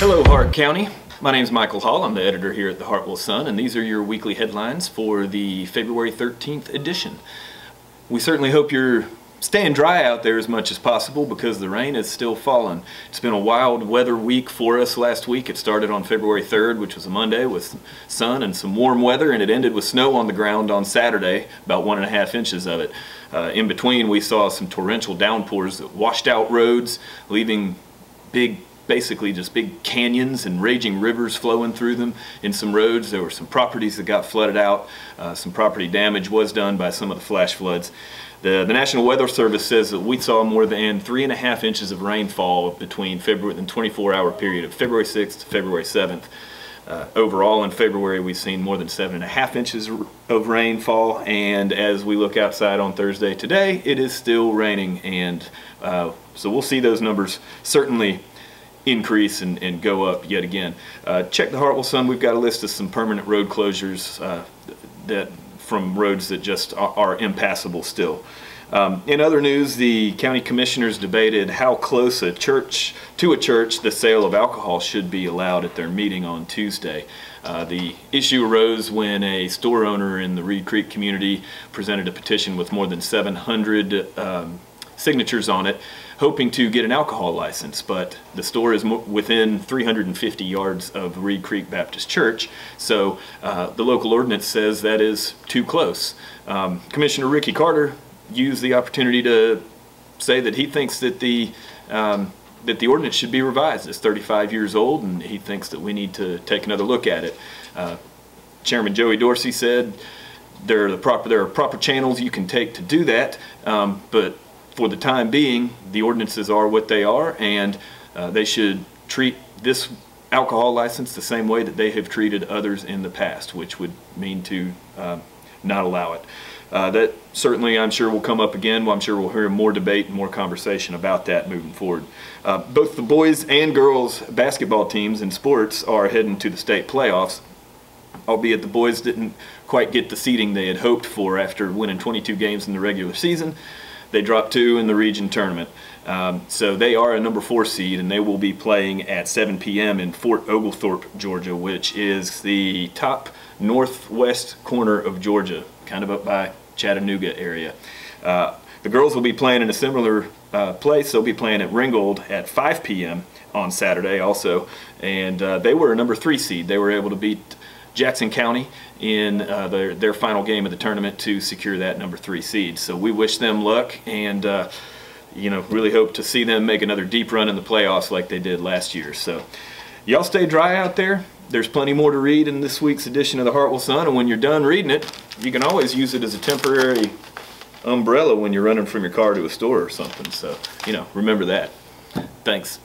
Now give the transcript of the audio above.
Hello Hart County, my name is Michael Hall. I'm the editor here at the Hartwell Sun, and these are your weekly headlines for the February 13th edition. We certainly hope you're staying dry out there as much as possible because the rain is still falling. It's been a wild weather week for us last week. It started on February 3rd, which was a Monday, with sun and some warm weather, and it ended with snow on the ground on Saturday, about 1.5 inches of it. In between, we saw some torrential downpours that washed out roads, leaving basically just big canyons and raging rivers flowing through them in some roads. There were some properties that got flooded out. Some property damage was done by some of the flash floods. The National Weather Service says that we saw more than 3.5 inches of rainfall between the 24-hour period of February 6th to February 7th. Overall in February we've seen more than 7.5 inches of rainfall, and as we look outside on Thursday today, it is still raining, and so we'll see those numbers certainly increase and go up yet again. Check the Hartwell Sun. We've got a list of some permanent road closures from roads that just are impassable still. In other news, the county commissioners debated how close to a church the sale of alcohol should be allowed at their meeting on Tuesday. The issue arose when a store owner in the Reed Creek community presented a petition with more than 700 signatures on it, hoping to get an alcohol license, but the store is within 350 yards of Reed Creek Baptist Church, so the local ordinance says that is too close. Commissioner Ricky Carter used the opportunity to say that he thinks that the ordinance should be revised. It's 35 years old, and he thinks that we need to take another look at it. Chairman Joey Dorsey said there are proper channels you can take to do that, but for the time being, the ordinances are what they are, and they should treat this alcohol license the same way that they have treated others in the past, which would mean to not allow it. That certainly, I'm sure, will come up again. I'm sure we'll hear more debate and more conversation about that moving forward. Both the boys and girls basketball teams in sports are heading to the state playoffs, albeit the boys didn't quite get the seeding they had hoped for after winning 22 games in the regular season. They dropped 2 in the region tournament. So they are a number 4 seed, and they will be playing at 7 p.m. in Fort Oglethorpe, Georgia, which is the top northwest corner of Georgia, kind of up by Chattanooga area. The girls will be playing in a similar place. They'll be playing at Ringgold at 5 p.m. on Saturday also, and they were a number 3 seed. They were able to beat Jackson County in their final game of the tournament to secure that number 3 seed. So we wish them luck, and really hope to see them make another deep run in the playoffs like they did last year. So y'all stay dry out there. There's plenty more to read in this week's edition of the Hartwell Sun, and when you're done reading it, you can always use it as a temporary umbrella when you're running from your car to a store or something. So remember that. Thanks.